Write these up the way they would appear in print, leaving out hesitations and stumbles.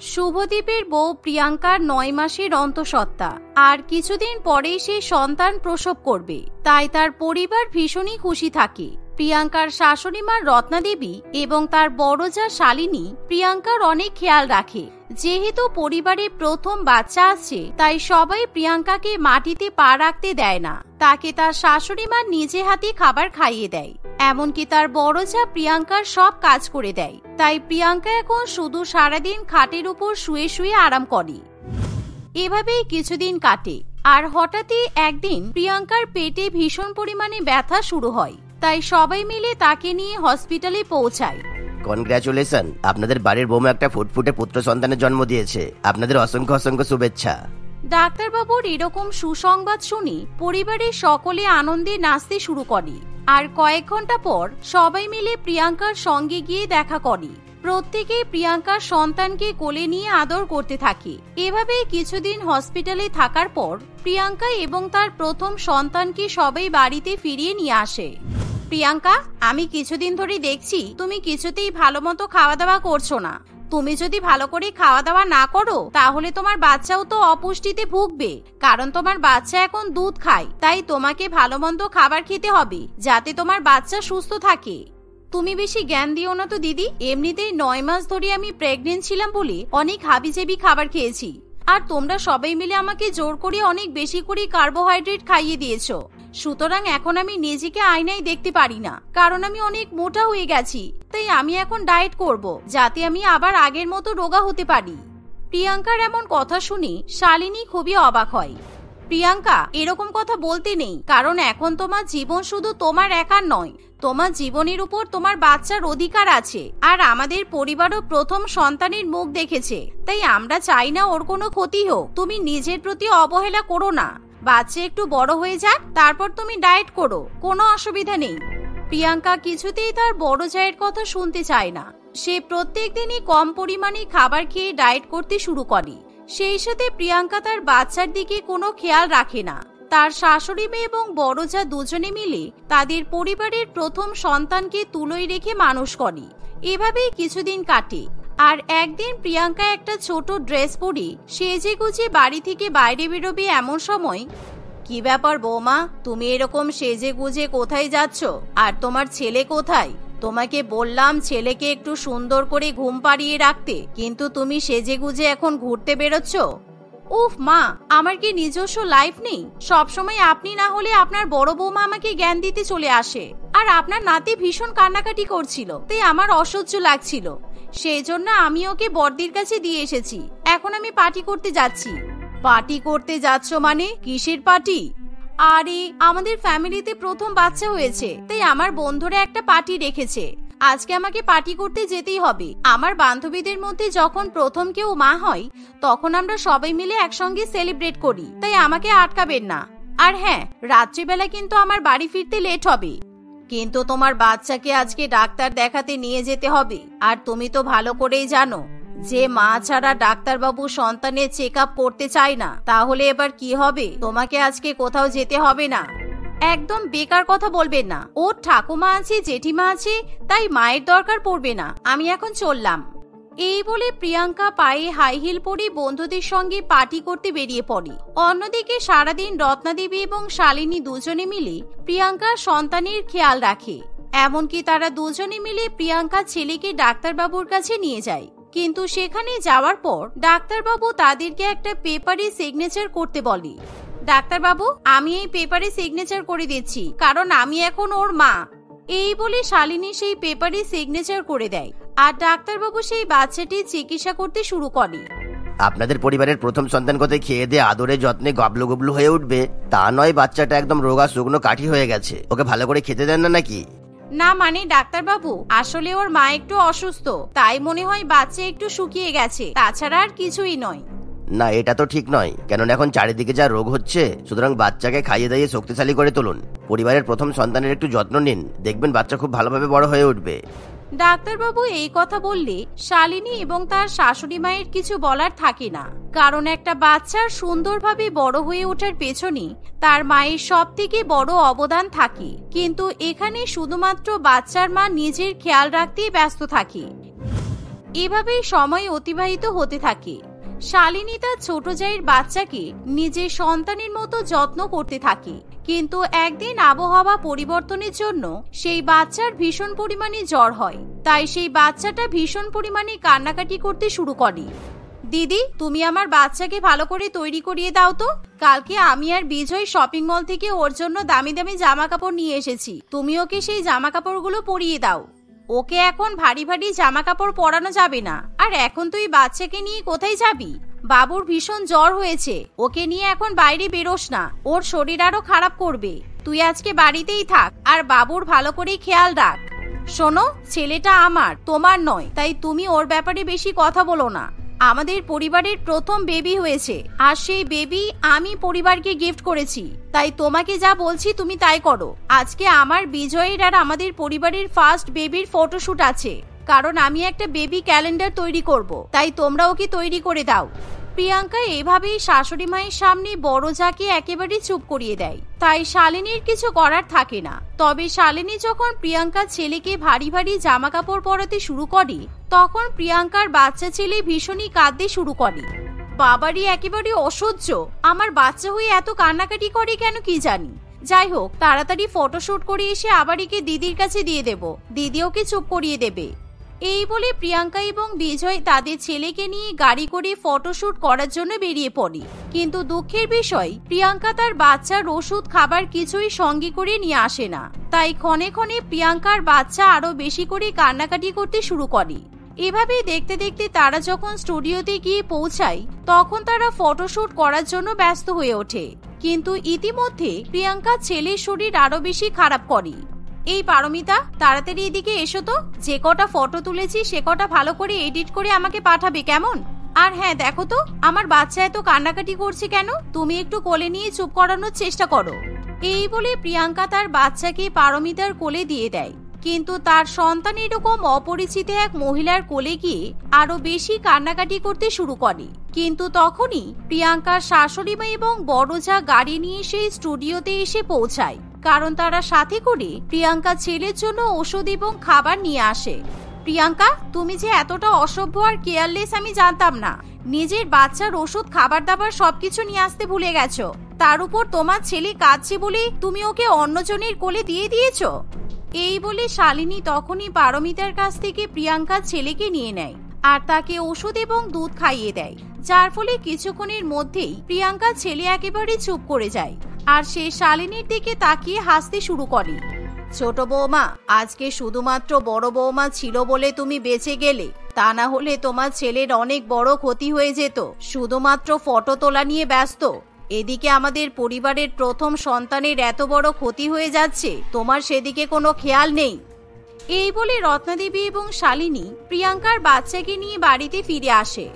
শুভদীপের বউ প্রিয়াঙ্কার 9 মাসের অন্তঃসত্ত্বা, আর কিছুদিন পরেই সে সন্তান প্রসব করবে। তাই তার পরিবার ভীষণই খুশি থাকে। প্রিয়াঙ্কার শাশুড়ি মা রত্নাদেবী এবং তার বড় যা শালিনী প্রিয়াঙ্কার অনেক খেয়াল রাখে। যেহেতু পরিবারে প্রথম বাচ্চা আসছে, তাই সবাই প্রিয়াঙ্কাকে মাটিতে পা রাখতে দেয় না। তাকে তার শাশুড়ি মা নিজে হাতে খাবার খাইয়ে দেয়, এমনকি তার বড় যা প্রিয়াঙ্কার সব কাজ করে দেয়। তাই প্রিয়াঙ্কা এখন শুধু সারাদিন খাটের উপর শুয়ে শুয়ে আরাম করে। এভাবেই কিছুদিন কাটে, আর হঠাৎই একদিন প্রিয়াঙ্কার পেটে ভীষণ পরিমাণে ব্যথা শুরু হয়। তাই সবাই মিলে তাকে নিয়ে হসপিটালে পৌঁছায়। কনগ্রাচুলেশন, আপনাদের বাড়ির বৌমা একটা ফুটফুটে পুত্র সন্তানের জন্ম দিয়েছে। আপনাদের অসংখ্য অসংখ্য শুভেচ্ছা। ডাক্তারবাবুর এরকম সুসংবাদ শুনে পরিবারের সকলে আনন্দে নাচতে শুরু করে। আর কয়েক ঘন্টা পর সবাই মিলে প্রিয়াঙ্কার সঙ্গে গিয়ে দেখা করে। প্রত্যেকে প্রিয়াঙ্কার সন্তানকে কোলে নিয়ে আদর করতে থাকে। এভাবে কিছুদিন হসপিটালে থাকার পর প্রিয়াঙ্কা এবং তার প্রথম সন্তানকে সবাই বাড়িতে ফিরিয়ে নিয়ে আসে। প্রিয়াঙ্কা, আমি কিছুদিন ধরে দেখছি তুমি কিছুতেই ভালো মতো খাওয়া দাওয়া করছো না। তুমি যদি ভালো করে খাওয়া দাওয়া না করো, তাহলে তোমার বাচ্চাও তো অপুষ্টিতে ভুগবে। কারণ তোমার বাচ্চা এখন দুধ খায়, তাই তোমাকে ভালো মন্দ খাবার খেতে হবে, যাতে তোমার বাচ্চা সুস্থ থাকে। তুমি বেশি জ্ঞান দিও না তো দিদি। এমনিতেই 9 মাস ধরে আমি প্রেগনেন্ট ছিলাম বলে অনেক হাবিজাবি খাবার খেয়েছি, আর তোমরা সবাই মিলে আমাকে জোর করে অনেক বেশি করে কার্বোহাইড্রেট খাইয়ে দিয়েছো। সুতরাং এখন আমি নিজেকে আয়নায় দেখতে পারি না, কারণ আমি অনেক মোটা হয়ে গেছি। তাই আমি এখন ডায়েট করব, যাতে আমি আবার আগের মতো রোগা হতে পারি। প্রিয়াঙ্কার এমন কথা শুনে শালিনী খুবই অবাক হয়। প্রিয়াঙ্কা, এরকম কথা বলতে নেই, কারণ এখন তোমার জীবন শুধু তোমার একার নয়। তোমার জীবনের উপর তোমার বাচ্চার অধিকার আছে, আর আমাদের পরিবারও প্রথম সন্তানের মুখ দেখেছে। তাই আমরা চাই না ওর কোনো ক্ষতি হোক। তুমি নিজের প্রতি অবহেলা করো না। বাচ্চা একটু বড় হয়ে যাক, তারপর তুমি ডায়েট করো, কোনো অসুবিধা নেই। প্রিয়াঙ্কা কিছুতেই তার বড় জায়ের কথা শুনতে চায় না। সে প্রত্যেক দিনই কম পরিমাণে খাবার খেয়ে ডায়েট করতে শুরু করে। সেই সাথে প্রিয়াঙ্কা তার বাচ্চার দিকে কোনো খেয়াল রাখে না। তার শাশুড়ি মেয়ে এবং বড় যা দুজনে মিলে তাদের পরিবারের প্রথম সন্তানকে তুলোয় রেখে মানুষ করে। এভাবেই কিছুদিন কাটে, আর একদিন প্রিয়াঙ্কা একটা ছোট ড্রেস পরে সেজে গুজে বাড়ি থেকে বাইরে বেরোবে। এমন সময়, কি ব্যাপার বৌমা, তুমি এরকম সেজে গুজে কোথায় যাচ্ছ? আর তোমার ছেলে কোথায়? তোমাকে বললাম ছেলেকে একটু সুন্দর করে ঘুম পাড়িয়ে রাখতে, কিন্তু তুমি সেজে গুজে এখন ঘুরতে বেরোচ্ছ। উফ মা, আমার কি নিজস্ব লাইফ নেই? সবসময় আপনি না হলে আপনার বড় বৌমা আমাকে জ্ঞান দিতে চলে আসে। আর আপনার নাতি ভীষণ কান্নাকাটি করছিল, তাই আমার অসহ্য লাগছিল। সেই জন্য আমি ওকে বড়দির কাছে দিয়ে এসেছি। এখন আমি পার্টি করতে যাচ্ছি। পার্টি করতে যাচ্ছ মানে? কিসের পার্টি? আরে আমাদের ফ্যামিলিতে প্রথম বাচ্চা হয়েছে, তাই আমার বন্ধুরা একটা পার্টি রেখেছে। আজকে আমাকে পার্টি করতে যেতেই হবে। আমার বান্ধবীদের মধ্যে যখন প্রথম কেউ মা হয়, তখন আমরা সবাই মিলে একসঙ্গে সেলিব্রেট করি, তাই আমাকে আটকাবেন না। আর হ্যাঁ, রাত্রিবেলা কিন্তু আমার বাড়ি ফিরতে লেট হবে। কিন্তু তোমার বাচ্চাকে আজকে ডাক্তার দেখাতে নিয়ে যেতে হবে। আর তুমি তো ভালো করেই জানো যে মা ছাড়া ডাক্তারবাবু সন্তানের চেক আপ করতে চায় না। তাহলে এবার কি হবে? তোমাকে আজকে কোথাও যেতে হবে না। একদম বেকার কথা বলবেন না। ওর ঠাকুমা আছে, জেঠিমা আছে, তাই মায়ের দরকার পড়বে না। আমি এখন চললাম। এই বলে প্রিয়াঙ্কা পায়ে হাই হিল পরে বন্ধুদের সঙ্গে পার্টি করতে বেরিয়ে পড়ে। অন্যদিকে সারাদিন রত্নাদেবী এবং শালিনী দুজনে মিলে প্রিয়াঙ্কার সন্তানের খেয়াল রাখে। এমনকি তারা দুজনে মিলে প্রিয়াঙ্কা ছেলেকে ডাক্তারবাবুর কাছে নিয়ে যায়। কিন্তু সেখানে যাওয়ার পর ডাক্তারবাবু তাদেরকে একটা পেপারে সিগনেচার করতে বলে। ডাক্তারবাবু, আমি এই পেপারে সিগনেচার করে দিচ্ছি, কারণ আমি এখন ওর মা। এই বলে শালিনী সেই পেপারে সিগনেচার করে দেয়, আর ডাক্তারবাবু সেই বাচ্চাটির চিকিৎসা করতে শুরু করে। আপনাদের পরিবারের প্রথম সন্তান কোথায় খেয়ে দিয়ে আদরে যত্নে গবলু গবলু হয়ে উঠবে তা নয়, বাচ্চাটা একদম রোগা শুকনো কাঠি হয়ে গেছে। ওকে ভালো করে খেতে দেন না নাকি? না মানে ডাক্তারবাবু, আসলে ওর মা একটু অসুস্থ, তাই মনে হয় বাচ্চা একটু শুকিয়ে গেছে, তাছাড়া আর কিছুই নয়। না, এটা তো ঠিক নয়, কেননা এখন চারিদিকে যা রোগ হচ্ছে। সুতরাং বাচ্চাকে খাইয়ে দাইয়ে শক্তিশালী করে তুলুন। পরিবারের প্রথম সন্তানের একটু যত্ন নিন, দেখবেন বাচ্চা খুব ভালোভাবে বড় হয়ে উঠবে। ডাক্তারবাবু এই কথা বললে শালিনী এবং তার শাশুড়ি মায়ের কিছু বলার থাকে না, কারণ একটা বাচ্চার সুন্দরভাবে বড় হয়ে ওঠার পেছনে তার মায়ের সবথেকে বড় অবদান থাকে। কিন্তু এখানে শুধুমাত্র বাচ্চার মা নিজের খেয়াল রাখতেই ব্যস্ত থাকে। এভাবেই সময় অতিবাহিত হতে থাকে। শালিনী তার ছোট জায়ের বাচ্চাকে নিজের সন্তানের মতো যত্ন করতে থাকে, কিন্তু একদিন আবহাওয়া পরিবর্তনের জন্য সেই বাচ্চার ভীষণ পরিমাণে জ্বর হয়। তাই সেই বাচ্চাটা ভীষণ পরিমাণে কান্নাকাটি করতে শুরু করে। দিদি, তুমি আমার বাচ্চাকে ভালো করে তৈরি করিয়ে দাও তো। কালকে আমি আর বিজয় শপিং মল থেকে ওর জন্য দামি দামি জামা কাপড় নিয়ে এসেছি, তুমি ওকে সেই জামা কাপড়গুলো পরিয়ে দাও। ওকে এখন ভারী ভারী জামা কাপড় পরানো যাবে না। আর এখন তুই বাচ্চাকে নিয়ে কোথায় যাবি? বাবুর ভীষণ জ্বর হয়েছে, ওকে নিয়ে এখন বাইরে বেরোস না, ওর শরীর আরো খারাপ করবে। তুই আজকে বাড়িতেই থাক আর বাবুর ভালো করে খেয়াল রাখ। শোনো, ছেলেটা আমার, তোমার নয়, তাই তুমি ওর ব্যাপারে বেশি কথা বলো না। আমাদের পরিবারের প্রথম বেবি হয়েছে, আর সেই বেবি আমি পরিবারকে গিফট করেছি, তাই তোমাকে যা বলছি তুমি তাই করো। আজকে আমার বিজয়ের আর আমাদের পরিবারের ফার্স্ট বেবির ফটোশুট আছে, কারণ আমি একটা বেবি ক্যালেন্ডার তৈরি করব, তাই তোমরা ওকে তৈরি করে দাও। প্রিয়াঙ্কা এভাবেই শাশুড়ি মায়ের সামনে বড় জাকে একেবারে চুপ করিয়ে দেয়। তাই শালিনীর কিছু করার থাকে না। তবে শালিনী যখন প্রিয়াঙ্কার ছেলেকে ভারী ভারী জামা কাপড় পরাতে শুরু করে, তখন প্রিয়াঙ্কার বাচ্চা ছেলে ভীষণই কাঁদতে শুরু করে। বাবারই একেবারে অসহ্য, আমার বাচ্চা হয়ে এত কান্নাকাটি করে কেন কি জানি। যাই হোক, তাড়াতাড়ি ফটোশুট করে এসে আবার একে দিদির কাছে দিয়ে দেব, দিদি ওকে চুপ করিয়ে দেবে। এই বলে প্রিয়াঙ্কা এবং বিজয় তাদের ছেলেকে নিয়ে গাড়ি করে ফটোশুট করার জন্য বেরিয়ে পড়ে। কিন্তু দুঃখের বিষয়, প্রিয়াঙ্কা তার বাচ্চার ওষুধ খাবার কিছুই সঙ্গে করে নিয়ে আসে না। তাই ক্ষণে ক্ষণে প্রিয়াঙ্কার বাচ্চা আরো বেশি করে কান্নাকাটি করতে শুরু করে। এভাবেই দেখতে দেখতে তারা যখন স্টুডিওতে গিয়ে পৌঁছায়, তখন তারা ফটোশুট করার জন্য ব্যস্ত হয়ে ওঠে। কিন্তু ইতিমধ্যে প্রিয়াঙ্কার ছেলের শরীর আরো বেশি খারাপ করে। এই পারমিতা, তাড়াতাড়ি এদিকে এসো তো, যে কটা ফটো তুলেছি সে কটা ভালো করে এডিট করে আমাকে পাঠাবে, কেমন? আর হ্যাঁ, দেখো তো আমার বাচ্চা এত কান্নাকাটি করছে কেন, তুমি একটু কোলে নিয়ে চুপ করানোর চেষ্টা করো। এই বলে প্রিয়াঙ্কা তার বাচ্চাকে পারমিতার কোলে দিয়ে দেয়। কিন্তু তার সন্তান এরকম অপরিচিত এক মহিলার কোলে গিয়ে আরো বেশি কান্নাকাটি করতে শুরু করে। কিন্তু তখনই প্রিয়াঙ্কার শাশুড়ি মা এবং বড় যা গাড়ি নিয়ে সেই স্টুডিওতে এসে পৌঁছায়, কারণ তারা সাথে করে প্রিয়াঙ্কা ছেলের জন্য ওষুধ এবং খাবার নিয়ে আসে। প্রিয়াঙ্কা, তুমি যে এতটা অসভ্য আর কেয়ারলেস আমি জানতাম না। নিজের বাচ্চার ওষুধ খাবার দাবার সবকিছু নিয়ে আসতে ভুলে গেছো। তার উপর তোমার ছেলে কাঁদছে বলে তুমি ওকে অন্যজনের কোলে দিয়ে দিয়েছো। এই বলে শালিনী তখনই পারমিতার কাছ থেকে প্রিয়াঙ্কার ছেলেকে নিয়ে নেয় আর তাকে ওষুধ এবং দুধ খাইয়ে দেয়, যার ফলে কিছুক্ষণের মধ্যেই প্রিয়াঙ্কার ছেলে একেবারে চুপ করে যায় আর সে শালিনীর দিকে তাকিয়ে হাসতে শুরু করে। ছোট বৌমা, আজকে শুধুমাত্র বড় বৌমা ছিল বলে তুমি বেঁচে গেলে, তা না হলে তোমার ছেলের অনেক বড় ক্ষতি হয়ে যেত। শুধুমাত্র ফটো তোলা নিয়ে ব্যস্ত, এদিকে আমাদের পরিবারের প্রথম সন্তানের এত বড় ক্ষতি হয়ে যাচ্ছে, তোমার সেদিকে কোনো খেয়াল নেই। এই বলে রত্নাদেবী এবং শালিনী প্রিয়াঙ্কার বাচ্চাকে নিয়ে বাড়িতে ফিরে আসে।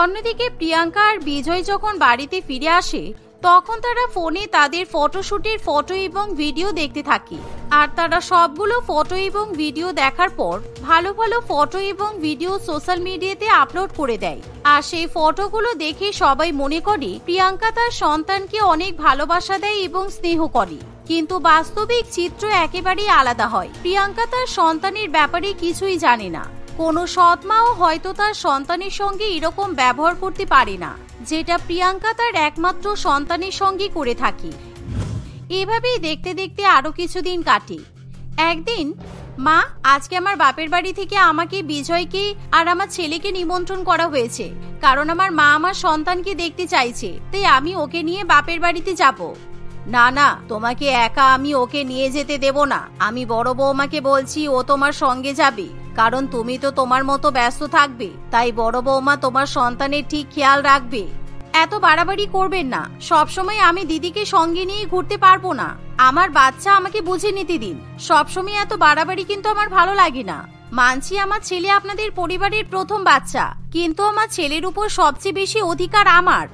অন্যদিকে প্রিয়াঙ্কা আর বিজয় যখন বাড়িতে ফিরে আসে, তখন তারা ফোনে তাদের ফটোশুটের ফটো এবং ভিডিও দেখতে থাকে। আর তারা সবগুলো ফটো এবং ভিডিও দেখার পর ভালো ভালো ফটো এবং ভিডিও সোশ্যাল মিডিয়াতে আপলোড করে দেয়। আর সেই ফটোগুলো দেখে সবাই মনে করে প্রিয়াঙ্কা তার সন্তানকে অনেক ভালোবাসা দেয় এবং স্নেহ করে। কিন্তু বাস্তবিক চিত্র একেবারেই আলাদা হয়। প্রিয়াঙ্কা তার সন্তানের ব্যাপারে কিছুই জানে না। কোনো সৎ মাও হয়তো তার সন্তানের সঙ্গে এরকম ব্যবহার করতে পারে না, যেটা প্রিয়াঙ্কা তার একমাত্র সন্তানের সঙ্গে করে থাকে। এভাবেই দেখতে দেখতে আরো কিছুদিন কাটে। একদিন, মা, আজকে আমার বাপের বাড়ি থেকে আমাকে, বিজয়কে আর আমার ছেলেকে নিমন্ত্রণ করা হয়েছে, কারণ আমার মা আমার সন্তানকে দেখতে চাইছে, তাই আমি ওকে নিয়ে বাপের বাড়িতে যাব। না না, তোমাকে একা আমি ওকে নিয়ে যেতে দেব না। আমি বড় বৌমাকে বলছি ও তোমার সঙ্গে যাবে, কারণ তুমি তো তোমার মতো ব্যস্ত থাকবে, তাই বড় বৌমা তোমার সন্তানের ঠিক খেয়াল রাখবে। এত বাড়াবাড়ি করবেন না, সবসময় আমি দিদিকে সঙ্গে নিয়ে ঘুরতে পারবো না। আমার বাচ্চা আমাকে বুঝে নিতে দিন। সবসময় এত বাড়াবাড়ি কিন্তু আমার ভালো লাগে না। মানছি আমার ছেলে আপনাদের পরিবারের প্রথম বাচ্চা, কিন্তু আমার ছেলের উপর সবচেয়ে বেশি অধিকার আমার।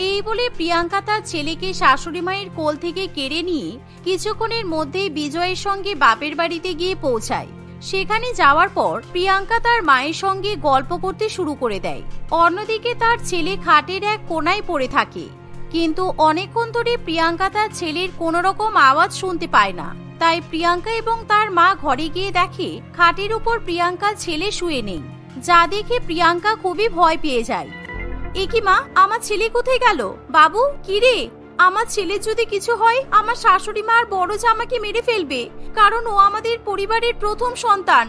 এই বলে প্রিয়াঙ্কা তার ছেলেকে শাশুড়ি মায়ের কোল থেকে কেড়ে নিয়ে কিছুক্ষণের মধ্যেই বিজয়ের সঙ্গে বাপের বাড়িতে গিয়ে পৌঁছায়। সেখানে যাওয়ার পর প্রিয়াঙ্কা তার মায়ের সঙ্গে গল্প করতে শুরু করে দেয়। অন্যদিকে তার ছেলে খাটের এক কোণায় পড়ে থাকে, কিন্তু অনেকক্ষণ ধরে প্রিয়াঙ্কা তার ছেলের কোনো রকম আওয়াজ শুনতে পায় না। তাই প্রিয়াঙ্কা এবং তার মা ঘরে গিয়ে দেখে খাটের উপর প্রিয়াঙ্কার ছেলে শুয়ে নেই। যা দেখে প্রিয়াঙ্কা খুবই ভয় পেয়ে যায়। এ কি মা, আমার ছেলে কোথায় গেল? বাবু কি রে? আমার ছেলের যদি কিছু হয় আমার শাশুড়ি মা আর বড় জামাকে মেরে ফেলবে, কারণ ও আমাদের পরিবারের প্রথম সন্তান।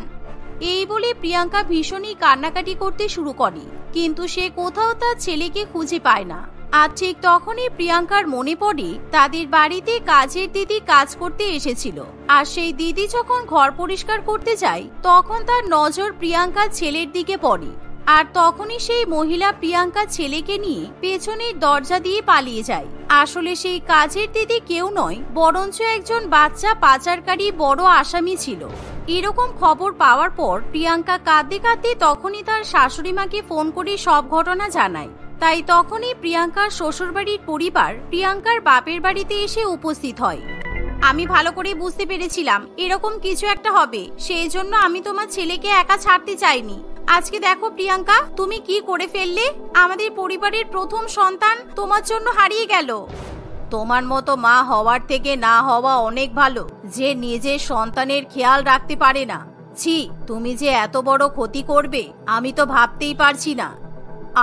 এই বলে প্রিয়াঙ্কা ভীষণই কান্নাকাটি করতে শুরু করে, কিন্তু সে কোথাও তার ছেলেকে খুঁজে পায় না। আর ঠিক তখনই প্রিয়াঙ্কার মনে পড়ে তাদের বাড়িতে কাজের দিদি কাজ করতে এসেছিল, আর সেই দিদি যখন ঘর পরিষ্কার করতে যায় তখন তার নজর প্রিয়াঙ্কার ছেলের দিকে পড়ে। আর তখনই সেই মহিলা প্রিয়াঙ্কার ছেলেকে নিয়ে পেছনের দরজা দিয়ে পালিয়ে যায়। আসলে সেই কাজের দিদি কেউ নয়, বরঞ্চ একজন বাচ্চা পাচারকারী বড় আসামি ছিল। এরকম খবর পাওয়ার পর প্রিয়াঙ্কা কাঁদতে কাঁদতে তখনই তার শাশুড়ি মাকে ফোন করে সব ঘটনা জানায়। তাই তখনই প্রিয়াঙ্কার শ্বশুরবাড়ির পরিবার প্রিয়াঙ্কার বাপের বাড়িতে এসে উপস্থিত হয়। আমি ভালো করে বুঝতে পেরেছিলাম এরকম কিছু একটা হবে, সেই জন্য আমি তোমার ছেলেকে একা ছাড়তে চাইনি। আজকে দেখো প্রিয়াঙ্কা, তুমি কি করে ফেললে? আমাদের পরিবারের প্রথম সন্তান তোমার জন্য হারিয়ে গেল। তোমার মতো মা হওয়ার থেকে না হওয়া অনেক ভালো, যে নিজের সন্তানের খেয়াল রাখতে পারে না। ছি, তুমি যে এত বড় ক্ষতি করবে আমি তো ভাবতেই পারছি না।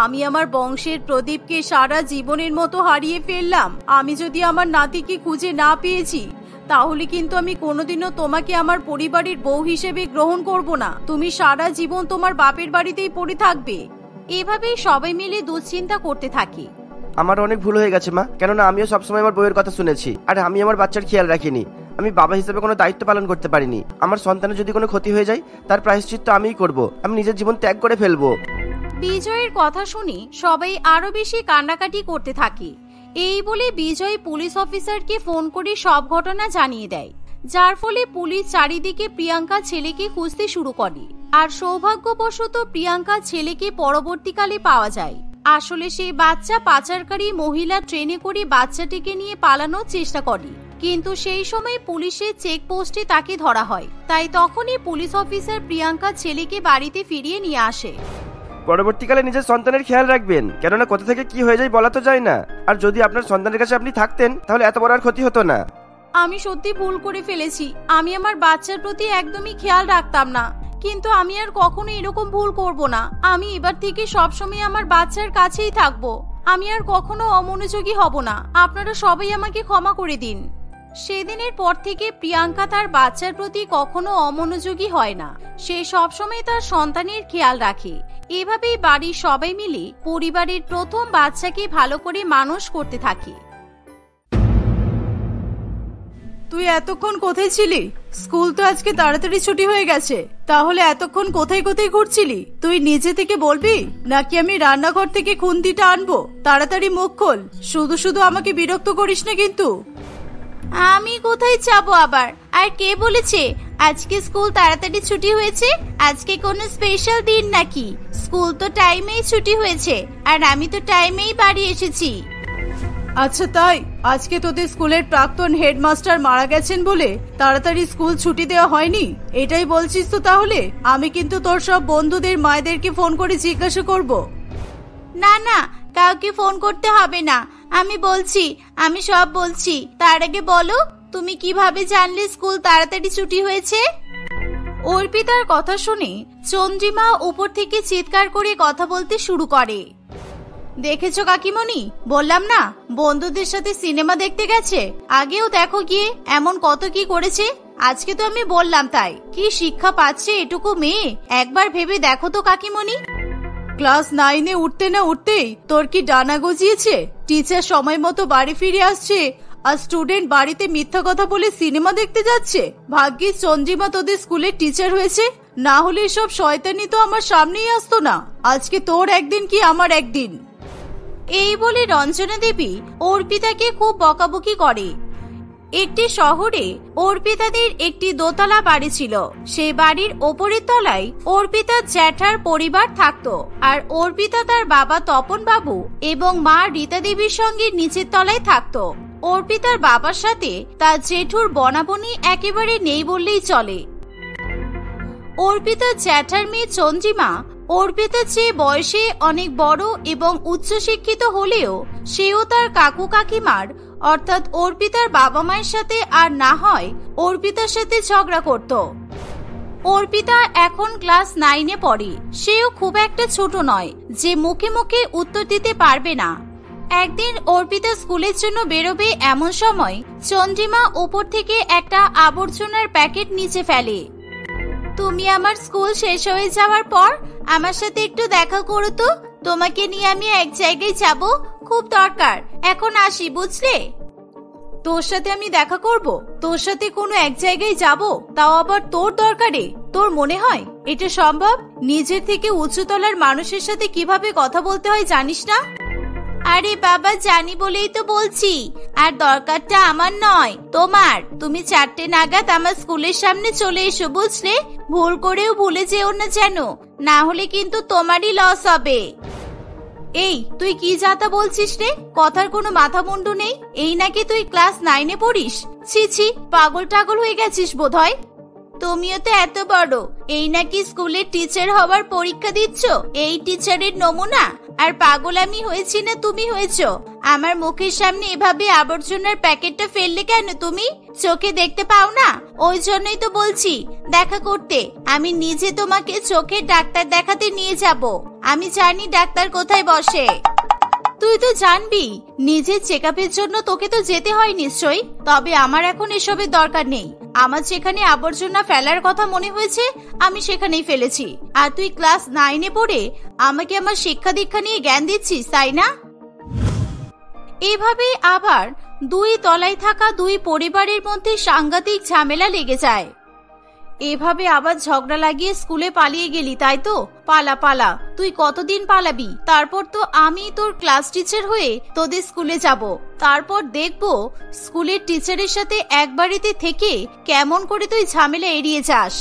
আমি আমার বংশের প্রদীপকে সারা জীবনের মতো হারিয়ে ফেললাম। আমি যদি আমার নাতিকে খুঁজে না পেয়েছি তাহলে কিন্তু আমি কোনোদিনও তোমাকে আমার পরিবারের বউ হিসেবে গ্রহণ করব না। তুমি সারা জীবন তোমার বাপের বাড়িতেই পড়ে থাকবে। এভাবেই সবাই মিলে দুশ্চিন্তা করতে থাকে। আমার অনেক ভুল হয়ে গেছে মা, কেননা আমিও সবসময় আমার বউয়ের কথা শুনেছি, আর আমি আমার বাচ্চার খেয়াল রাখিনি। আমি বাবা হিসেবে কোনো দায়িত্ব পালন করতে পারিনি। আমার সন্তানের যদি কোনো ক্ষতি হয়ে যায় তার প্রায়শ্চিত্ত আমিই করব। আমি নিজের জীবন ত্যাগ করে ফেলবো। বিজয়ের কথা শুনে সবাই আরো বেশি কান্নাকাটি করতে থাকে। এই বলে বিজয় পুলিশ অফিসারকে ফোন করে সব ঘটনা জানিয়ে দেয়, যার ফলে পুলিশ চারিদিকে প্রিয়াঙ্কা ছেলেকে খুঁজতে শুরু করে। আর সৌভাগ্যবশত প্রিয়াঙ্কা ছেলেকে পরবর্তীকালে পাওয়া যায়। আসলে সেই বাচ্চা পাচারকারী মহিলা ট্রেনে করে বাচ্চাটিকে নিয়ে পালানোর চেষ্টা করে, কিন্তু সেই সময় পুলিশের চেকপোস্টে তাকে ধরা হয়। তাই তখনই পুলিশ অফিসার প্রিয়াঙ্কা ছেলেকে বাড়িতে ফিরিয়ে নিয়ে আসে। পরবর্তীকালে নিজের সন্তানের খেয়াল রাখবেন, কেননা কোথা থেকে কি হয়ে যায় বলা তো যায় না। আর যদি আপনার সন্তানের কাছে আপনি থাকতেন তাহলে এত বড় আর ক্ষতি হতো না। আমি সত্যি ভুল করে ফেলেছি। আমি আমার বাচ্চার প্রতি একদমই খেয়াল রাখতাম না, কিন্তু আমি আর কখনো এরকম ভুল করব না। আমি এবার থেকে সবসময় আমার বাচ্চার কাছেই থাকবো। আমি আর কখনো অমনোযোগী হব না। আপনারা সবাই আমাকে ক্ষমা করে দিন। সেদিনের পর থেকে প্রিয়াঙ্কা তার বাচ্চার প্রতি কখনো অমনোযোগী হয় না। সে সবসময় তার সন্তানের খেয়াল রাখে। এভাবেই বাড়ির সবাই মিলে পরিবারের প্রথম বাচ্চাকে ভালো করে মানুষ করতে থাকে। তুই এতক্ষণ কোথায় ছিলি? স্কুল তো আজকে তাড়াতাড়ি ছুটি হয়ে গেছে, তাহলে এতক্ষণ কোথায় কোথায় ঘুরছিলি? তুই নিজে থেকে বলবি নাকি আমি রান্নাঘর থেকে খুন্তিটা আনবো? তাড়াতাড়ি মুখ খোল, শুধু শুধু আমাকে বিরক্ত করিস না কিন্তু। আমি কোথায় যাবো আবার? আর কে বলেছে আজকে স্কুল তাড়াতাড়ি ছুটি হয়েছে? আজকে কোনো স্পেশাল দিন নাকি? স্কুল তো টাইমেই ছুটি হয়েছে, আর আমি তো টাইমেই বাড়ি এসেছি। আচ্ছা তাই? আজকে তোদের স্কুলের প্রাক্তন হেডমাস্টার মারা গেছেন বলে তাড়াতাড়ি স্কুল ছুটি দেওয়া হয়নি, এটাই বলছিস তো? তাহলে আমি কিন্তু তোর সব বন্ধুদের মায়েদেরকে ফোন করে জিজ্ঞাসা করব। না না, কাউকে ফোন করতে হবে না। আমি সব বলছি। তার আগে বলো, তুমি কিভাবে জানলে স্কুল তাড়াতাড়ি ছুটি হয়েছে? অর্পিতার কথা শুনে চন্দ্রিমা উপর থেকে চিৎকার করে কথা বলতে শুরু করে। দেখেছো কাকিমণি, বললাম না বন্ধুদের সাথে সিনেমা দেখতে গেছে। আগেও দেখো গিয়ে এমন কত কি করেছে। আজকে তো আমি বললাম তাই। কি শিক্ষা পাচ্ছে এটুকু মেয়ে, একবার ভেবে দেখো তো কাকিমণি। ক্লাস 9-এ উঠতে না উঠতেই তোর কি ডানা গজিয়েছে? টিচার সময় মতো বাড়ি ফিরে আসছে আর স্টুডেন্ট বাড়িতে মিথ্যা কথা বলে সিনেমা দেখতে যাচ্ছে। ভাগ্যিস চন্দ্রিমা তোদের স্কুলের টিচার হয়েছে, না হলে সব শয়তানি তো আমার সামনেই আসতো না। আজকে তোর একদিন কি আমার একদিন। এই বলে রঞ্জনা দেবী অর্পিতাকে খুব বকাবকি করে। একটি শহরে অর্পিতাদের একটি দোতলা বাড়ি ছিল। সেই বাড়ির ওপরের তলায় অর্পিতার জ্যাঠার পরিবার থাকতো, আর অর্পিতা তার বাবা তপন বাবু এবং মা রীতা দেবীর সঙ্গে নিচের তলায় থাকতো। অর্পিতার বাবার সাথে তার জেঠুর বনাবনি একেবারে নেই বললেই চলে। অর্পিতার জ্যাঠার মেয়ে চন্দ্রিমা অর্পিতার চেয়ে বয়সে অনেক বড় এবং উচ্চশিক্ষিত হলেও সেও তার কাকু কাকিমার অর্থাৎ অর্পিতার বাবা মায়ের সাথে আর না হয় অর্পিতার সাথে ঝগড়া করত। অর্পিতা এখন ক্লাস 9-এ পড়ে। সেও খুব একটা ছোট নয় যে মুখে মুখে উত্তর দিতে পারবে না। একদিন অর্পিতা স্কুলের জন্য বেরোবে এমন সময় চন্দ্রিমা উপর থেকে একটা আবর্জনার প্যাকেট নিচে ফেলে। তুমি আমার স্কুল শেষ হয়ে যাওয়ার পর আমার সাথে একটু দেখা করো তো, তোমাকে নিয়ে আমি এক জায়গায় যাব, খুব দরকার। এখন আসি, বুঝলে? তোর সাথে আমি দেখা করব? তোর সাথে কোনো এক জায়গায় যাব, তাও আবার তোর দরকারে? তোর মনে হয় এটা সম্ভব? নিজের থেকে উঁচুতলার মানুষের সাথে কিভাবে কথা বলতে হয় জানিস না? আরে বাবা, জানি বলেই তো বলছি। আর দরকারটা আমার নয়, তোমার। তুমি 4টে নাগাদ আমার স্কুলের সামনে চলে এসো, বুঝলে? ভুল করেও ভুলে যেও না যেন, না হলে কিন্তু তোমারই লস হবে। এই তুই কি যাতা বলছিস রে? কথার কোনো মাথা মুন্ডু নেই। এই নাকি তুই ক্লাস 9-এ পড়িস? ছি ছি, পাগল টাগল হয়ে গেছিস বোধহয়। তুমিও তো এত বড়, এই নাকি স্কুলের টিচার হওয়ার পরীক্ষা দিচ্ছ? এই টিচারের নমুনা? আর পাগল আমি হয়েছি না তুমি হয়েছো? আমার মুখের সামনে এভাবে আবর্জনার প্যাকেটটা ফেললে কেন তুমি? চোখে দেখতে পাও না? ওই জন্যই তো বলছি দেখা করতে। আমি নিজে তোমাকে চোখের ডাক্তার দেখাতে নিয়ে যাব। আমি জানি ডাক্তার কোথায় বসে। তুই তো জানবি, নিজের চেকআপের জন্য তোকে তো যেতে হয় নিশ্চয়ই। তবে আমার এখন এসবের দরকার নেই। আমার যেখানে আবর্জনা ফেলার কথা মনে হয়েছে আমি সেখানেই ফেলেছি। আর তুই ক্লাস 9-এ পড়ে আমাকে আমার শিক্ষা দীক্ষা নিয়ে জ্ঞান দিচ্ছিস, তাই না? এভাবে আবার 2 তলায় থাকা 2 পরিবারের মধ্যে সাংঘাতিক ঝামেলা লেগে যায়। এভাবে আবার ঝগড়া লাগিয়ে স্কুলে পালিয়ে গেলি, তাই তো? পালা পালা, তুই কতদিন পালাবি? তারপর তো আমি তোর ক্লাস টিচার হয়ে তোদের স্কুলে যাব। তারপর দেখবো স্কুলের টিচারের সাথে এক বাড়িতে থেকে কেমন করে তুই ঝামেলা এড়িয়ে যাস।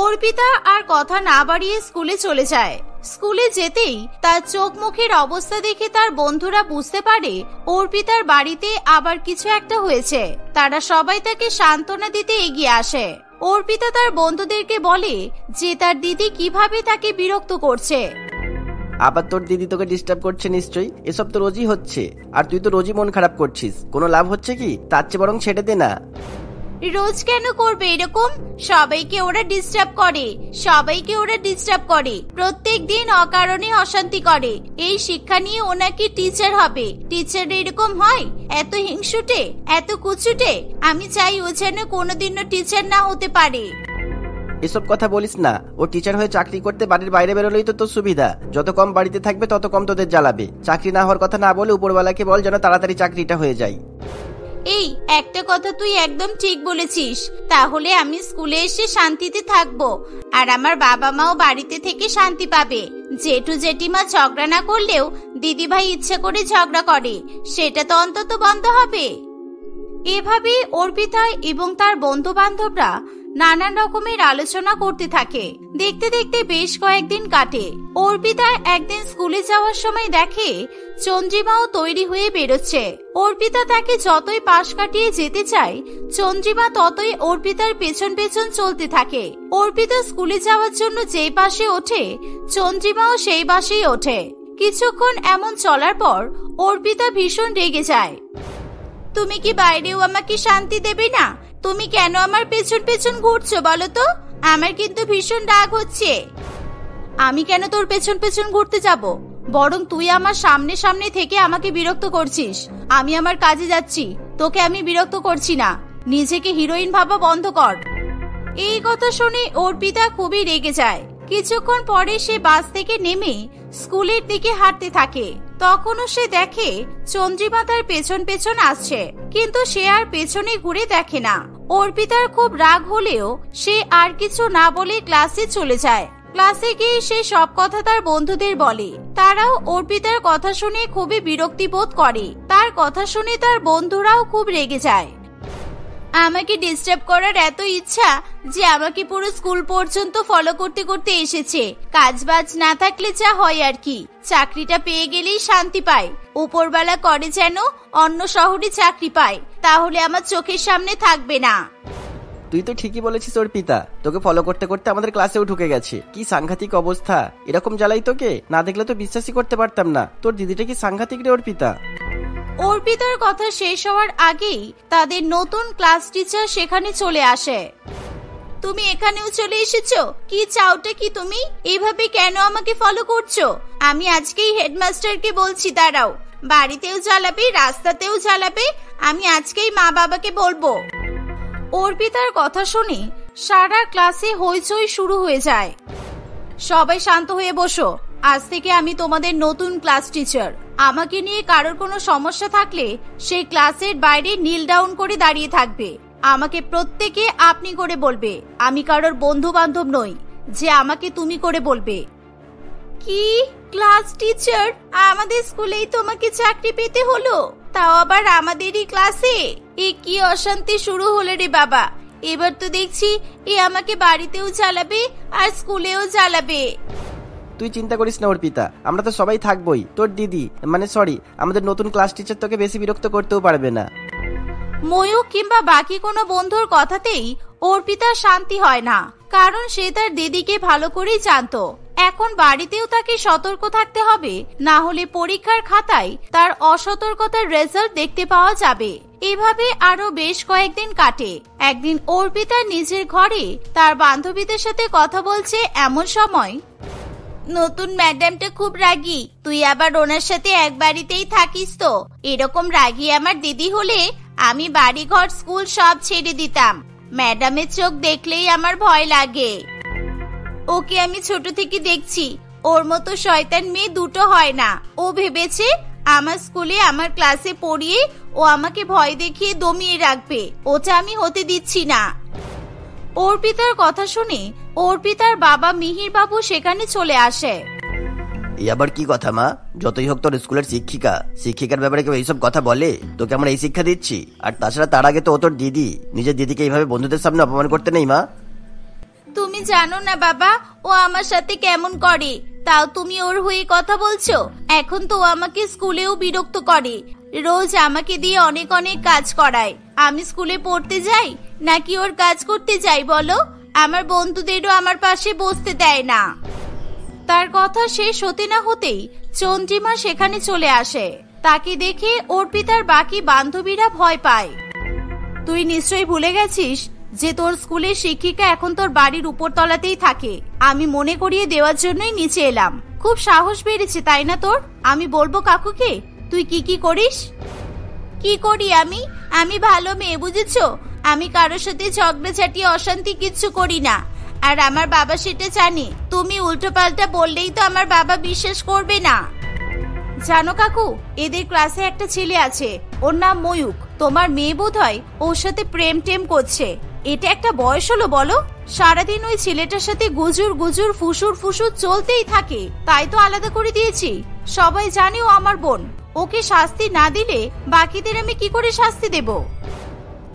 অর্পিতা আর কথা না বাড়িয়ে স্কুলে চলে যায়। স্কুলে যেতেই তার চোখ মুখের অবস্থা দেখে তার বন্ধুরা বুঝতে পারে অর্পিতার বাড়িতে আবার কিছু একটা হয়েছে। তারা সবাই তাকে সান্ত্বনা দিতে এগিয়ে আসে। অর্পিতা তার বন্ধুদেরকে বলে যে তার দিদি কিভাবে তাকে বিরক্ত করছে। আবার তোর দিদি তোকে ডিস্টার্ব করছে নিশ্চয়ই। এসব তো রোজই হচ্ছে, আর তুই তো রোজই মন খারাপ করছিস। কোনো লাভ হচ্ছে কি? তার চেয়ে বরং ছেড়ে দে না। রোজ কেন করবে এরকম? সবাইকে ওরা ডিস্টার্ব করে। প্রত্যেক দিন অকারণে অশান্তি করে। এই শিক্ষা নিয়ে ও নাকি টিচার হবে। টিচার এরকম হয়? এত হিংসুটে, এত কুচুটে। আমি চাই ও যেন কোনোদিনও টিচার না হতে পারে। এসব কথা বলিস না। ও টিচার হয়ে চাকরি করতে বাড়ির বাইরে বেরোলেই তো তোর সুবিধা। যত কম বাড়িতে থাকবে তত কম তোদের জ্বালাবে। চাকরি না হওয়ার কথা না বলে উপরওয়ালাকে বল যেন তাড়াতাড়ি চাকরিটা হয়ে যায়। এই একটা কথা তুই একদম ঠিক বলেছিস। তাহলে আমি স্কুলে এসে শান্তিতে থাকবো, আর আমার বাবা মাও বাড়িতে থেকে শান্তি পাবে। জেঠু জেঠিমা ঝগড়া না করলেও দিদি ভাই ইচ্ছে করে ঝগড়া করে, সেটা তো অন্তত বন্ধ হবে। এভাবে অর্পিতা এবং তার বন্ধু বান্ধবরা নানান রকমের আলোচনা করতে থাকে। দেখতে দেখতে বেশ কয়েকদিন কাটে। অর্পিতা একদিন স্কুলে যাওয়ার সময় দেখে চন্দ্রিমাও তৈরি হয়ে বেরোচ্ছে। অর্পিতা তাকে যতই পাশ কাটিয়ে যেতে চায়, চন্দ্রিমা ততই অর্পিতার পেছন পেছন চলতে থাকে। অর্পিতা স্কুলে যাওয়ার জন্য যেই পাশে ওঠে, চন্দ্রিমাও সেই পাশেই ওঠে। কিছুক্ষণ এমন চলার পর অর্পিতা ভীষণ রেগে যায়। তুমি কি বাইরেও আমাকে শান্তি দেবে না? তুমি কেন আমার পেছন পেছন ঘুরছো বলো তো? আমার কিন্তু ভীষণ রাগ হচ্ছে। আমি কেন তোর পেছন পেছন ঘুরতে যাব? বরং তুই আমার সামনে সামনে থেকে আমাকে বিরক্ত করছিস। আমি আমার কাজে যাচ্ছি, তোকে আমি বিরক্ত করছি না। নিজেকে হিরোইন ভাবা বন্ধ কর। এই কথা শুনে অর্পিতা খুবই রেগে যায়। কিছুক্ষণ পরে সে বাস থেকে নেমে স্কুলের দিকে হাঁটতে থাকে। তখনও সে দেখে চন্দ্রিমা তার পেছন পেছন আসছে, কিন্তু সে আর পেছনে ঘুরে দেখে না। অর্পিতার খুব রাগ হলেও সে আর কিছু না বলে ক্লাসে চলে যায়। ক্লাসে গিয়ে সে সব কথা তার বন্ধুদের বলে। তারাও অর্পিতার কথা শুনে খুবই বিরক্তি বোধ করে। তার কথা শুনে তার বন্ধুরাও খুব রেগে যায়। আমাকে ডিস্টার্ব করার এত ইচ্ছা যে আমাকে পুরো স্কুল পর্যন্ত ফলো করতে করতে এসেছে। কাজবাজ না থাকলে যা হয় আর কি, চাকরিটা পেয়ে গেলেই শান্তি পায়। উপরবেলা করে যেন অন্য শহরে চাকরি পায়, তাহলে আমার চোখের সামনে থাকবে না। তুই তো ঠিকই বলেছিস অর্পিতা। তোকে ফলো করতে করতে আমাদের ক্লাসেও ঢুকে গেছে। কি সাংঘাতিক অবস্থা! এরকম জ্বালাই তোকে না দেখলে তো বিশ্বাসই করতে পারতাম না। তোর দিদিটা কি সাংঘাতিক রে অর্পিতা। অর্পিতার কথা শেষ হওয়ার আগেই তাদের নতুন ক্লাস টিচার সেখানে চলে আসে। তুমি এখানেও চলে এসেছো? কি চাওটা কি তুমি? এভাবে কেন আমাকে ফলো করছো? আমি আজকেই হেডমাস্টারকে বলছি, দাঁড়াও। বাড়িতেও জ্বালাবে, রাস্তাতেও জ্বালাবে। আমি আজকেই মা বাবাকে বলবো। অর্পিতার কথা শুনে সারা ক্লাসে হইচই শুরু হয়ে যায়। সবাই শান্ত হয়ে বসো। আজ থেকে আমি তোমাদের নতুন ক্লাস টিচার। আমাকে নিয়ে কারোর কোনো সমস্যা থাকলে সেই ক্লাসের বাইরে নীল ডাউন করে দাঁড়িয়ে থাকবে। আমাকে প্রত্যেকে আপনি করে বলবে। আমি কারোর বন্ধু বান্ধব নই যে আমাকে তুমি করে বলবে। কি ক্লাস টিচার? আমাদের স্কুলেই তোমাকে চাকরি পেতে হলো, তাও আবার আমাদেরই ক্লাসে? এ কি অশান্তি শুরু হলো রে বাবা। এবার তো দেখছি এ আমাকে বাড়িতেও জ্বালাবে আর স্কুলেও জ্বালাবে। তুই চিন্তা করিস না অর্পিতা, আমরা তো সবাই থাকবোই। তোর দিদি মানে সরি আমাদের নতুন ক্লাস টিচার তোকে বেশি বিরক্ত করতেও পারবে না। ময়ূক কিংবা বাকি কোনো বন্ধুর কথাতেই অর্পিতার শান্তি হয় না, কারণ সে তার দিদিকে ভালো করেই জানতো। এখন বাড়িতেও তাকে সতর্ক থাকতে হবে, না হলে পরীক্ষার খাতায় তার অসতর্কতার রেজাল্ট দেখতে পাওয়া যাবে। এভাবে আরো বেশ কয়েকদিন কাটে। একদিন অর্পিতা নিজের ঘরে তার বান্ধবীদের সাথে কথা বলছে, এমন সময় নতুন ম্যাডামটা খুব রাগী। তুই আবার ওনার সাথে এক বাড়িতেই থাকিস তো? এরকম রাগী আমার দিদি হলে আমি বাড়ি ঘর স্কুল সব ছেড়ে দিতাম। ম্যাডামের চোখ দেখলেই আমার ভয় লাগে। ওকে আমি ছোট থেকে দেখছি, ওর মতো শয়তান মেয়ে দুটো হয় না। ও ভেবেছে আমার স্কুলে আমার ক্লাসে পড়িয়ে ও আমাকে ভয় দেখিয়ে দমিয়ে রাখবে। ওটা আমি হতে দিচ্ছি না। অর্পিতার কথা শুনে অর্পিতার বাবা মিহির বাবু সেখানে চলে আসে। এই আবার কি কথা মা? যতই হোক তোর স্কুলের শিক্ষিকার ব্যাপারে কেউ এইসব কথা বলে? তোকে আমরা এই শিক্ষা দিচ্ছি? আর তাছাড়া তার আগে তো ও তোর দিদি, নিজের দিদিকে এইভাবে বন্ধুদের সামনে অপমান করতে নেই মা। তুমি জানো না বাবা ও আমার সাথে কেমন করে, তাও তুমি ওর হয়ে কথা বলছো? এখন তো ও আমাকে স্কুলেও বিরক্ত করে। রোজ আমাকে দিয়ে অনেক অনেক কাজ করায়। আমি স্কুলে পড়তে যাই নাকি ওর কাজ করতে যাই বলো? আমার বন্ধুদেরও আমার পাশে বসতে দেয় না। তার কথা শেষ হতে না হতেই চন্দ্রিমা সেখানে চলে আসে। তাকে দেখে অর্পিতার বাকি বান্ধবীরা ভয় পায়। তুই নিশ্চয়ই ভুলে গেছিস যে তোর স্কুলের শিক্ষিকা এখন তোর বাড়ির উপরতলাতেই থাকে। আমি মনে করিয়ে দেওয়ার জন্যই নিচে এলাম। খুব সাহস বেড়েছে তাই না তোর? আমি বলবো কাকুকে তুই কি কি করিস? কি করি আমি? আমি ভালো মেয়ে, বুঝেছো? আমি কারোর সাথে ঝগড়াঝাটি অশান্তি কিচ্ছু করি না। আর আমার বাবা সেটা জানে। তুমি উল্টো পাল্টা বললেই তো আমার বাবা বিশ্বাস করবে না। জানো কাকু, এদের ক্লাসে একটা ছেলে আছে, ওর নাম ময়ূক। তোমার মেয়ে বোধহয় ওর সাথে প্রেম টেম করছে। এটা একটা বয়স হলো বলো? সারাদিন ওই ছেলেটার সাথে গুজুর গুজুর ফুসুর ফুসুর চলতেই থাকে। তাই তো আলাদা করে দিয়েছি। সবাই জানে ও আমার বোন। ওকে শাস্তি না দিলে বাকিদের আমি কি করে শাস্তি দেব?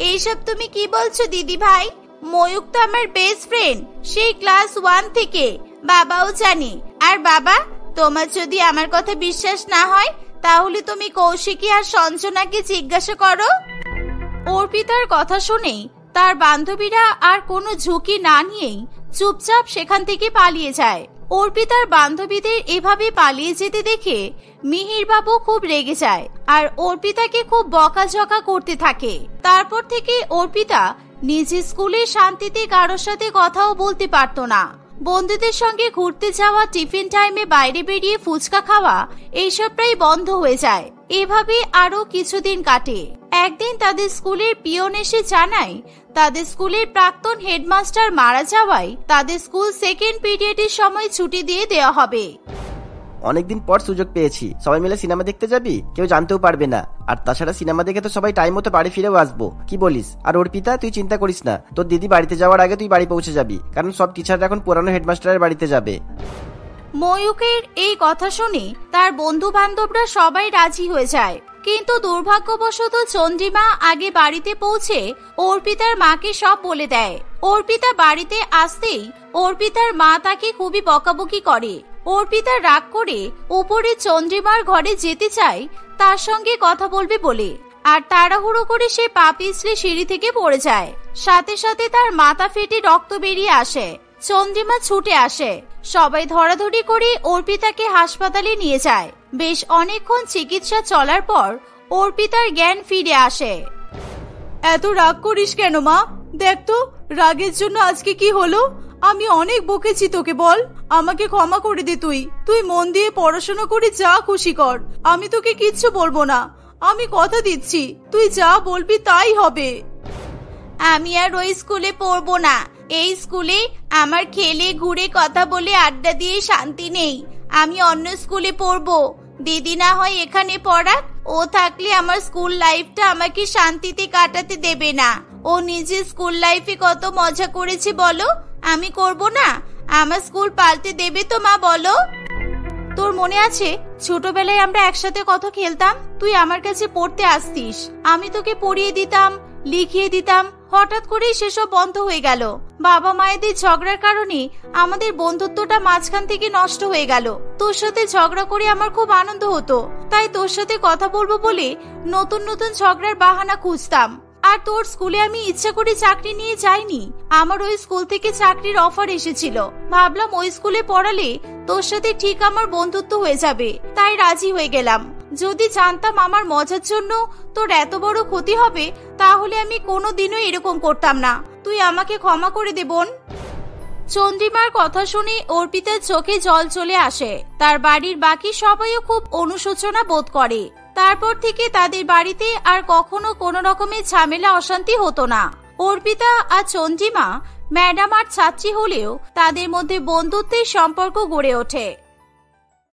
এইসব তুমি কি বলছো দিদি ভাই? ময়ূক তো আমার বেস্ট ফ্রেন্ড, সেই ক্লাস 1 থেকে। বাবাও জানে। আর বাবা, তোমার যদি আমার কথা বিশ্বাস না হয় তাহলে তুমি কৌশিকী আর সঞ্জনাকে জিজ্ঞাসা করো। অর্পিতার কথা শুনে তার বান্ধবীরা আর কোনো ঝুঁকি না নিয়েই চুপচাপ সেখান থেকে পালিয়ে যায়। অর্পিতার বান্ধবীদের এভাবে পালিয়ে যেতে দেখে মিহির বাবু খুব রেগে যায় আর অর্পিতাকে খুব বকাঝকা করতে থাকে। তারপর থেকে অর্পিতা নিজে স্কুলে শান্তিতে কারোর সাথে কথাও বলতে পারতো না। বন্ধুদের সঙ্গে ঘুরতে যাওয়া, টিফিন টাইমে বাইরে বেরিয়ে ফুচকা খাওয়া, এইসব প্রায় বন্ধ হয়ে যায়। এভাবে আরো কিছুদিন কাটে। একদিন তাদের স্কুলের পিয়ন এসে জানায় তাদের স্কুলের প্রাক্তন হেডমাস্টার মারা যাওয়ায় তাদের স্কুল সেকেন্ড পিরিয়ডের সময় ছুটি দিয়ে দেওয়া হবে। অনেকদিন পর সুযোগ পেয়েছি, সবাই মিলে সিনেমা দেখতে যাবি? কেউ জানতেও পারবে না। আর তাছাড়া সিনেমা দেখে তো সবাই টাইম মতো বাড়ি ফিরেও আসবো। কি বলিস? আর অর্পিতা, তুই চিন্তা করিস না, তোর দিদি বাড়িতে যাওয়ার আগে তুই বাড়ি পৌঁছে যাবি, কারণ সব টিচাররা এখন পুরানো হেডমাস্টারের বাড়িতে যাবে। ময়ূকের এই কথা শুনে তার বন্ধু বান্ধবরা সবাই রাজি হয়ে যায়। কিন্তু দুর্ভাগ্যবশত চন্দ্রিমা আগে বাড়িতে পৌঁছে অর্পিতার মাকে সব বলে দেয়। অর্পিতা বাড়িতে আসতেই অর্পিতার মা তাকে খুবই বকাবকি করে। অর্পিতা রাগ করে উপরে চন্দ্রিমার ঘরে যেতে চায় তার সঙ্গে কথা বলবে বলে, আর তাড়াহুড়ো করে সে পা পিছলে সিঁড়ি থেকে পড়ে যায়। সাথে সাথে তার মাথা ফেটে রক্ত বেরিয়ে আসে। চন্দ্রিমা ছুটে আসে। সবাই ধরাধরি করে অর্পিতাকে হাসপাতালে নিয়ে যায়। বেশ অনেকক্ষণ চিকিৎসা চলার পর অর্পিতার জ্ঞান ফিরে আসে। এত রাগ করিস কেন মা? দেখ তো রাগের জন্য আজকে কি হলো। আমি অনেক বকেছি তোকে, বল আমাকে ক্ষমা করে দে। তুই মন দিয়ে পড়াশোনা করে যা খুশি কর, আমি তোকে কিচ্ছু বলবো না। আমি কথা দিচ্ছি তুই যা বলবি তাই হবে। আমি আর ওই স্কুলে পড়বো না। এই স্কুলে আমার খেলে ঘুরে কথা বলে আড্ডা দিয়ে শান্তি নেই। আমি অন্য স্কুলে পড়বো। দিদি না হয় এখানে পড়াক, ও থাকলে আমার স্কুল লাইফটা আমাকে শান্তিতে কাটাতে দেবে না। ও নিজে স্কুল লাইফে কত মজা করেছে বলো, আমি করব না? আমার স্কুল পাল্টে দেবে তো মা, বলো? তোর মনে আছে ছোটবেলায় আমরা একসাথে কত খেলতাম? তুই আমার কাছে পড়তে আসতিস, আমি তোকে পড়িয়ে দিতাম, লিখিয়ে দিতাম। হঠাৎ করেই সেসব বন্ধ হয়ে গেল। বাবা মায়েদের ঝগড়ার কারণে আমাদের বন্ধুত্বটা মাঝখান থেকে নষ্ট হয়ে গেল। তোর সাথে ঝগড়া করে আমার খুব আনন্দ হতো, তাই তোর সাথে কথা বলবো বলে নতুন নতুন ঝগড়ার বাহানা খুঁজতাম। আর তোর স্কুলে আমি ইচ্ছা করে চাকরি নিয়ে যাইনি, আমার ওই স্কুল থেকে চাকরির অফার এসেছিল। ভাবলাম ওই স্কুলে পড়ালে তোর সাথে ঠিক আমার বন্ধুত্ব হয়ে যাবে, তাই রাজি হয়ে গেলাম। যদি জানতাম আমার মজার জন্য তোর এত বড় ক্ষতি হবে, তাহলে আমি কোনোদিনও এরকম করতাম না। তুই আমাকে ক্ষমা করে দে বোন। চন্দ্রিমার কথা শুনে অর্পিতার চোখে জল চলে আসে। তার বাড়ির বাকি সবাইও খুব অনুশোচনা বোধ করে। তারপর থেকে তাদের বাড়িতে আর কখনো কোনো রকমের ঝামেলা অশান্তি হতো না। অর্পিতা আর চন্দ্রিমা ম্যাডাম আর ছাত্রী হলেও তাদের মধ্যে বন্ধুত্বের সম্পর্ক গড়ে ওঠে।